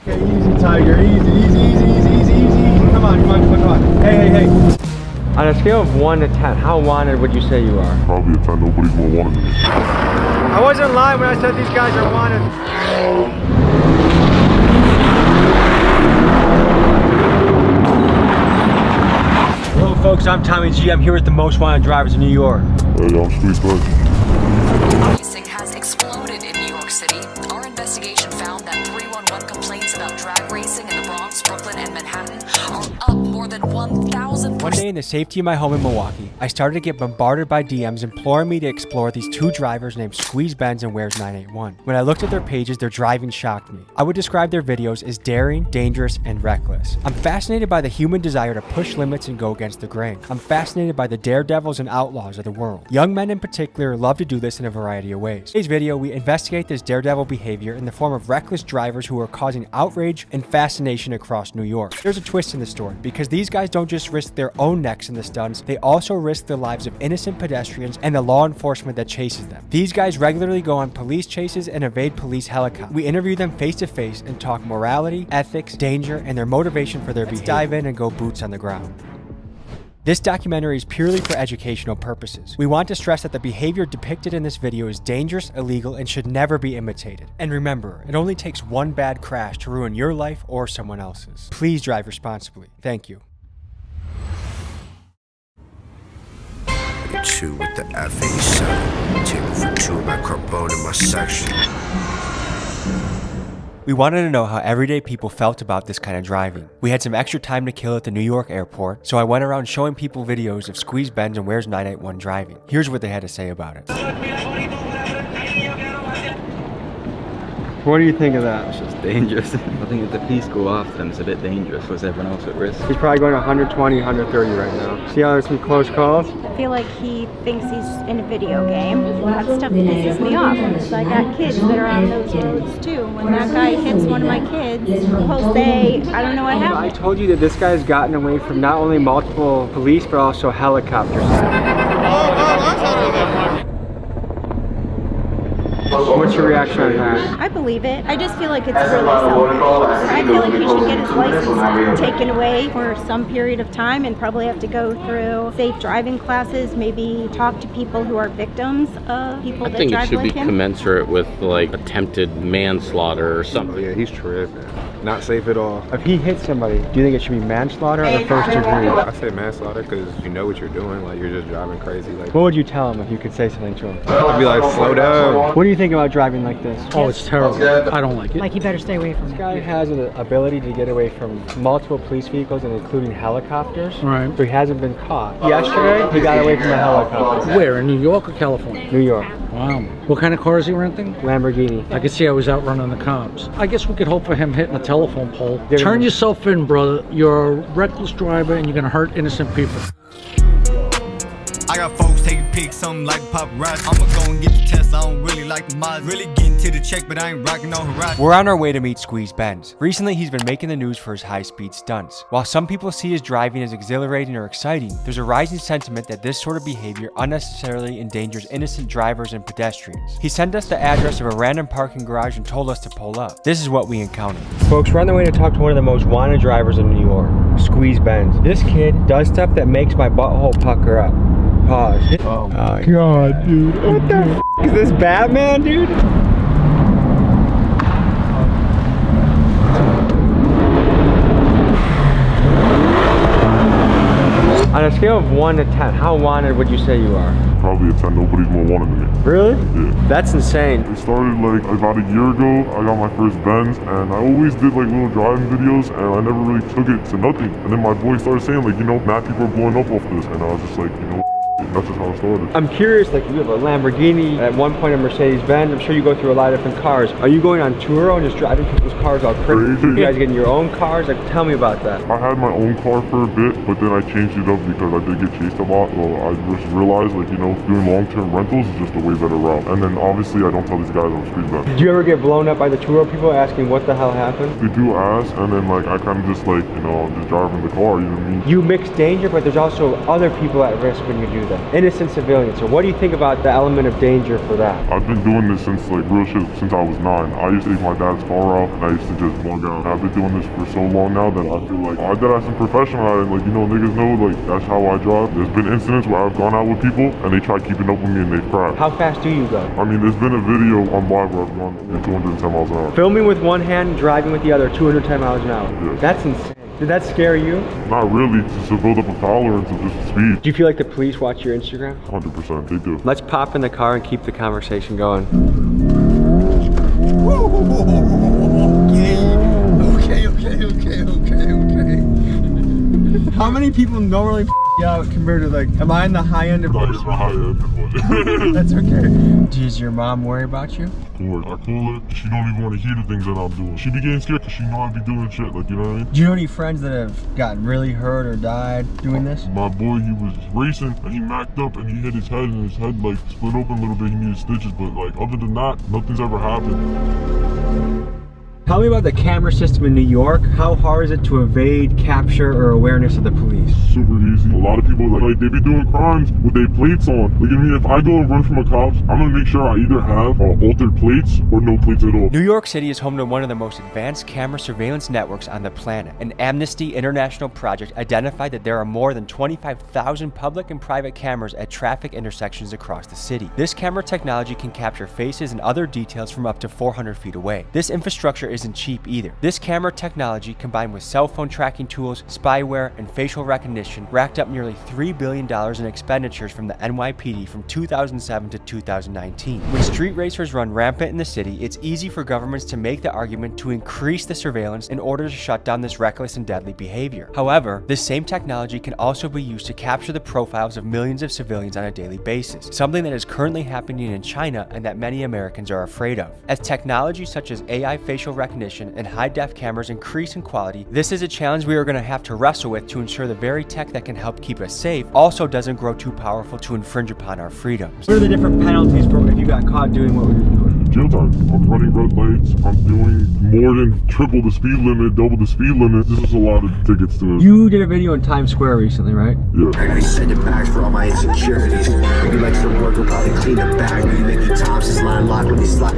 Okay, easy, Tiger. Easy, easy, easy, easy, easy, easy. Come on, come on, come on, come on. Hey, hey, hey. On a scale of 1 to 10, how wanted would you say you are? Probably a 10. Nobody's more wanted than me. I wasn't lying when I said these guys are wanted. Hello, folks. I'm Tommy G. I'm here with the most wanted drivers in New York. Hey, I'm squeezebenz. Racing has exploded in New York City. Our investigation found that 311 complaints about drag racing in the Bronx, Brooklyn, and Manhattan are up more than 1,000%. One day in the safety of my home in Milwaukee, I started to get bombarded by DMs imploring me to explore these two drivers named Squeeze.benz and Where's 981. When I looked at their pages, their driving shocked me. I would describe their videos as daring, dangerous, and reckless. I'm fascinated by the human desire to push limits and go against the grain. I'm fascinated by the daredevils and outlaws of the world. Young men in particular love to do this in a variety of ways. In today's video, we investigate this daredevil behavior in the form of reckless drivers who are causing outrage and fascination across New York. There's a twist in the story, because these guys don't just risk their own necks in the stunts, they also risk the lives of innocent pedestrians and the law enforcement that chases them. These guys regularly go on police chases and evade police helicopters. We interview them face to face and talk morality, ethics, danger, and their motivation for their behavior. Let's dive in and go boots on the ground. This documentary is purely for educational purposes. We want to stress that the behavior depicted in this video is dangerous, illegal, and should never be imitated. And remember, it only takes one bad crash to ruin your life or someone else's. Please drive responsibly. Thank you. Two with the F87, table for two of my carbone in my section. We wanted to know how everyday people felt about this kind of driving. We had some extra time to kill at the New York airport, so I went around showing people videos of Squeeze.benz and Where's 981 driving. Here's what they had to say about it. What do you think of that? It's just dangerous. I think if the police go after them, it's a bit dangerous. Was everyone else at risk? He's probably going 120, 130 right now. See how there's some close calls? I feel like he thinks he's in a video game. That stuff pisses me off. So I got kids that are on those roads too. When that guy hits one of my kids, he'll say, I don't know what happened. I told you that this guy's gotten away from not only multiple police, but also helicopters. What's your reaction on that? I believe it. I just feel like it's really selfish. I feel like he should get his license taken away for some period of time and probably have to go through safe driving classes, maybe talk to people who are victims of people that drive like him. I think it should be commensurate with like attempted manslaughter or something. Yeah, he's tripping. Not safe at all. If he hits somebody, do you think it should be manslaughter or the first degree? I say manslaughter because you know what you're doing. Like, you're just driving crazy. Like, what would you tell him if you could say something to him? I'd be like, slow down. What do you think about driving like this? Oh, it's terrible. I don't like it. Like, you better stay away from it. This guy has an ability to get away from multiple police vehicles and including helicopters. Right. So he hasn't been caught. Yesterday, he got away from a helicopter. Where? In New York or California? New York. Wow. What kind of car is he renting? Lamborghini. I could see I was outrunning the cops. I guess we could hope for him hitting a telephone pole. Turn yourself in, brother. You're a reckless driver and you're gonna hurt innocent people. I got folks taking pics, something like paparazzi. I'ma go and get the test, I don't really like the miles. Really getting to the check, but I ain't rocking no horizon. We're on our way to meet Squeeze.benz. Recently, he's been making the news for his high-speed stunts. While some people see his driving as exhilarating or exciting, there's a rising sentiment that this sort of behavior unnecessarily endangers innocent drivers and pedestrians. He sent us the address of a random parking garage and told us to pull up. This is what we encountered. Folks, we're on the way to talk to one of the most wanted drivers in New York, Squeeze.benz. This kid does stuff that makes my butthole pucker up. Pause. Oh my god, dude. What the f*** is this, Batman, dude? On a scale of 1 to 10, how wanted would you say you are? Probably a 10. Nobody's more wanted than me. Really? Yeah. That's insane. It started like about a year ago. I got my first Benz, and I always did like little driving videos, and I never really took it to nothing. And then my boy started saying like, you know, mad people are blowing up off this, and I was just like, you know, that's just how it started. I'm curious, like, you have a Lamborghini, at one point a Mercedes-Benz. I'm sure you go through a lot of different cars. Are you going on Turo and just driving people's cars all crazy? You guys getting your own cars? Like, tell me about that. I had my own car for a bit, but then I changed it up because I did get chased a lot. So I just realized, like, you know, doing long-term rentals is just a way better route. And then obviously I don't tell these guys I'm Squeeze.benz. Did you ever get blown up by the Turo people asking what the hell happened? They do ask, and then like I kind of just like, you know, I'm just driving the car, you know what I mean? You mix danger, but there's also other people at risk when you do you then? Innocent civilians. So what do you think about the element of danger for that? I've been doing this since like real shit since I was 9. I used to take my dad's car out and I used to just bug out. I've been doing this for so long now that I feel like I did have some professional at it. Like, you know, niggas know like that's how I drive. There's been incidents where I've gone out with people and they try keeping up with me and they've crashed. How fast do you go? I mean, there's been a video on live where I've gone at 210 miles an hour. Filming with one hand, driving with the other, 210 miles an hour. Yeah. That's insane. Did that scare you? Not really, just to build up a tolerance of just speed. Do you feel like the police watch your Instagram? 100%, they do. Let's pop in the car and keep the conversation going. Okay. How many people normally out compared to like, am I in the high end of Not even the high end, but That's okay. Does your mom worry about you? of course, I call her, she don't even want to hear the things that I'm doing. She be getting scared because she know I be doing shit, like, you know what I mean? Do you know any friends that have gotten really hurt or died doing this? My boy, he was racing and he macked up and he hit his head and his head like split open a little bit. He needed stitches, but like other than that, nothing's ever happened. Tell me about the camera system in New York. How hard is it to evade capture or awareness of the police? Super easy. A lot of people like they be doing crimes with their plates on. Like, I mean, if I go and run from a cop, I'm gonna make sure I either have altered plates or no plates at all. New York City is home to one of the most advanced camera surveillance networks on the planet. An Amnesty International project identified that there are more than 25,000 public and private cameras at traffic intersections across the city. This camera technology can capture faces and other details from up to 400 feet away. This infrastructure isn't cheap either. This camera technology, combined with cell phone tracking tools, spyware, and facial recognition, racked up nearly $3 billion in expenditures from the NYPD from 2007 to 2019. When street racers run rampant in the city, it's easy for governments to make the argument to increase the surveillance in order to shut down this reckless and deadly behavior. However, this same technology can also be used to capture the profiles of millions of civilians on a daily basis, something that is currently happening in China and that many Americans are afraid of. As technology such as AI facial recognition and high-def cameras increase in quality, this is a challenge we are going to have to wrestle with to ensure the very tech that can help keep us safe also doesn't grow too powerful to infringe upon our freedoms. What are the different penalties for if you got caught doing what we were doing? Jail time. I'm running red lights. I'm doing more than triple the speed limit, double the speed limit. This is a lot of tickets to it. You did a video in Times Square recently, right? Yeah. I gotta send it back for all my insecurities. Maybe like some work will probably clean it back. Maybe Mickey Thompson's line locked when he slap.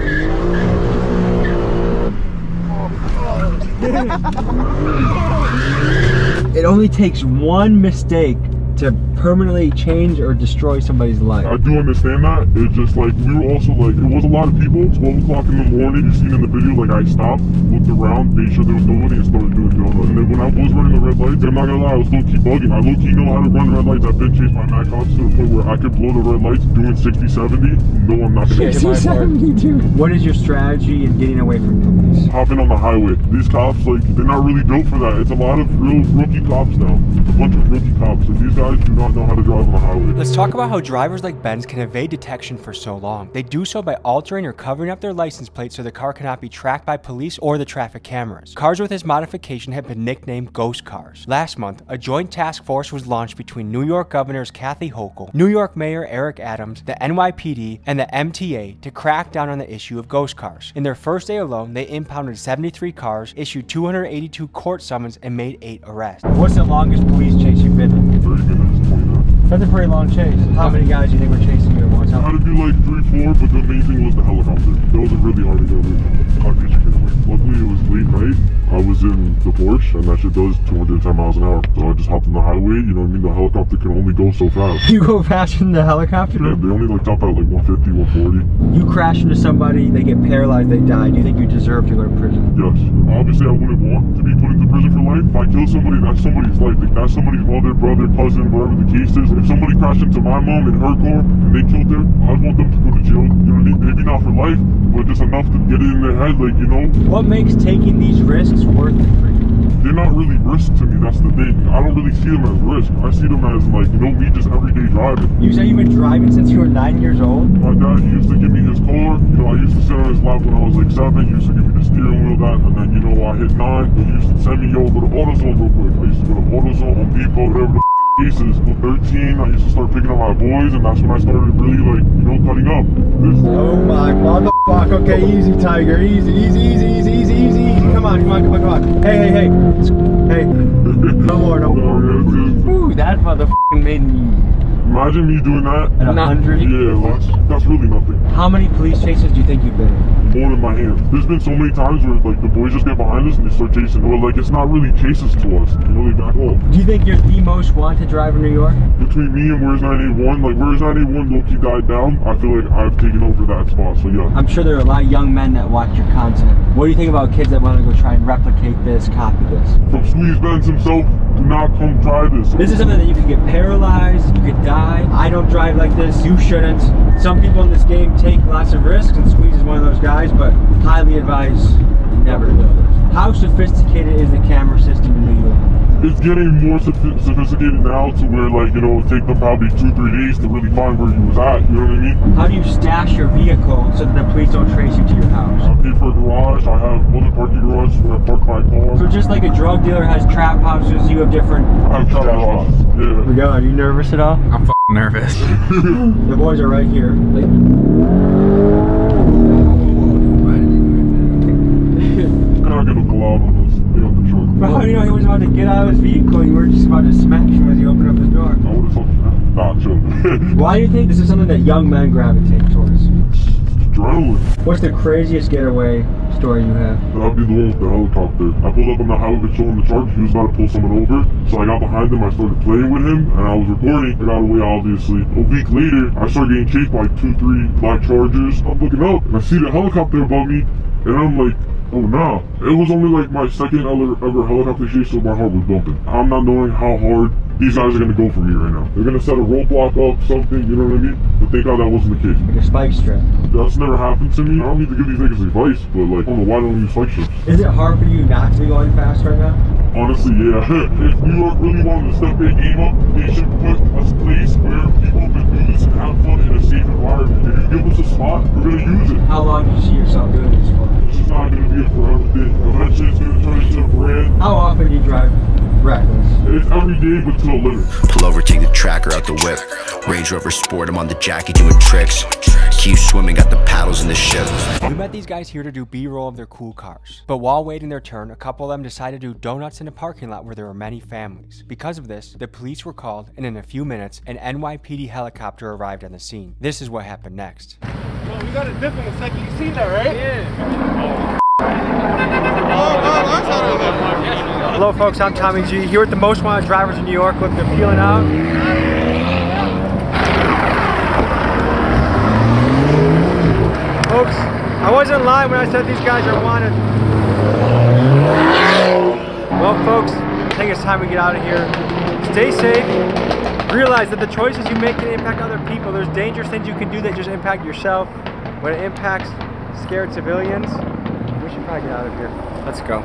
It only takes one mistake to permanently change or destroy somebody's life. I do understand that. It's just like, we were also like, it was a lot of people. 12 o'clock in the morning, you seen in the video, like I stopped, looked around, made sure there was nobody and started doing donut. And then when I was running the red lights, I'm not gonna lie, I was low-key bugging. I low-key know how to run red lights. I've been chased by Mac cops to the point where I could blow the red lights doing 60, 70. No, I'm not gonna 60, 70, dude. What is your strategy in getting away from police? Hopping on the highway. These cops, like, they're not really built for that. It's a lot of real rookie cops now. It's a bunch of rookie cops. And these guys do not know how to drive on the highway. Let's talk about how drivers like Benz can evade detection for so long. They do so by altering or covering up their license plate so the car cannot be tracked by police or the traffic cameras. Cars with this modification have been nicknamed ghost cars. Last month, a joint task force was launched between New York Governors Kathy Hochul, New York Mayor Eric Adams, the NYPD, and the MTA to crack down on the issue of ghost cars. In their first day alone, they impounded 73 cars, issued 282 court summons, and made 8 arrests. What's the longest police chase you've been in? 30 minutes, 20 minutes. That's a pretty long chase. How many guys do you think were chasing you at once? It had to be like 3, 4, but the main thing was the helicopter. That was really hard to get away from. How could you get away? Luckily, it was late night. I was in the Porsche, and that shit does 210 miles an hour. So I just hopped on the highway. You know what I mean? The helicopter can only go so fast. You go faster than the helicopter? Yeah, they only like top out like 150, 140. You crash into somebody, they get paralyzed, they die. Do you think you deserve to go to prison? Yes. Obviously, I wouldn't want to be put into prison for life. If I kill somebody, that's somebody's life. Like, that's somebody's mother, brother, cousin, whatever the case is. If somebody crashed into my mom in her car and they killed her, I'd want them to go to jail. You know what I mean? Maybe not for life, but just enough to get it in their head, like, you know? What makes taking these risks worth it for you? They're not really risks to me, that's the thing. I don't really see them as risks. I see them as, like, you know, me just everyday driving. You say you've been driving since you were 9 years old? My dad used to give me his car. You know, I used to sit on his lap when I was like 7. He used to give me the steering wheel, that, and then, you know, I hit 9. He used to send me, yo, go to AutoZone real quick. I used to go to AutoZone, Home Depot, whatever the cases. At 13, I used to start picking up my boys, and that's when I started really, like, you know, cutting up. Oh my motherfucker. Okay, easy, Tiger. Easy, easy, easy, easy, easy, easy, easy. Come on, come on, come on, come on. Hey, hey, hey. Hey. No more, no more. Ooh, that motherfucking made me Imagine me doing that. At 100? Yeah, that's really nothing. How many police chases do you think you've been in? More in my hand. There's been so many times where like the boys just get behind us and they start chasing. Or like it's not really chases to us. You know, they back off. Do you think you're the most wanted driver in New York? Between me and Where's 981, like Where's 981 low-key died down, I feel like I've taken over that spot, so yeah. I'm sure there are a lot of young men that watch your content. What do you think about kids that want to go try and replicate this, copy this? From Squeeze Benz himself, do not come try this. This is something that you could get paralyzed, you could die. I don't drive like this, you shouldn't. Some people in this game take lots of risks, and Squeeze is one of those guys, but highly advise never to do this. How sophisticated is the camera system in New York? It's getting more sophisticated now to where, like, you know, it take them probably 2-3 days to really find where you was at, you know what I mean? How do you stash your vehicle so that the police don't trace you to your house? I pay for a garage, I have other parking garages where I park my car. So just like a drug dealer has trap houses, you have different... I have trap houses, yeah. We go, are you nervous at all? I'm f***ing nervous. The boys are right here. I'm not gonna go out on this. They got the truck. But how do you know he was about to get out of his vehicle? You were just about to smash him as he opened up his door. I would've thought that. Nah, chill. Why do you think this is something that young men gravitate towards? Adrenaline. What's the craziest getaway story you have? That'd be the one with the helicopter. I pulled up on the helicopter showing the charge. He was about to pull someone over. So I got behind him. I started playing with him. And I was recording. I got away, obviously. A week later, I started getting chased by 2-3 black Chargers. I'm looking up. And I see the helicopter above me. And I'm like, oh nah. It was only like my second ever helicopter chase, so my heart was bumping. I'm not knowing how hard these guys are gonna go for me right now. They're gonna set a roadblock up, something, you know what I mean? But thank God that wasn't the case. Like a spike strip. That's never happened to me. I don't need to give these niggas advice, but like, I don't know why don't use spike strips. Is it hard for you not to be going fast right now? Honestly, yeah. If New York really wanted to step their game up, they should put a place where people can do this and have fun in a safe environment. If you give us a spot, we're gonna use it. How long do you see yourself doing this for? This is not gonna be a forever thing. Eventually it's gonna turn into a brand. How often do you drive reckless? It's every day, but to a limit. Pull over, take the tracker out the whip. Range Rover Sport, I'm on the Jackie doing tricks. Keep swimming, got the paddles in the ship. We met these guys here to do B-roll of their cool cars. But while waiting their turn, a couple of them decided to do donuts in a parking lot where there were many families. Because of this, the police were called, and in a few minutes, an NYPD helicopter arrived on the scene. This is what happened next. Well, we got a dip in a second. You seen that, right? Yeah. Hello folks, I'm Tommy G, here with the most wanted drivers in New York, looking at peeling out. Folks, I wasn't lying when I said these guys are wanted. Well folks, I think it's time we get out of here. Stay safe. Realize that the choices you make can impact other people. There's dangerous things you can do that just impact yourself. When it impacts scared civilians, we should probably get out of here. Let's go.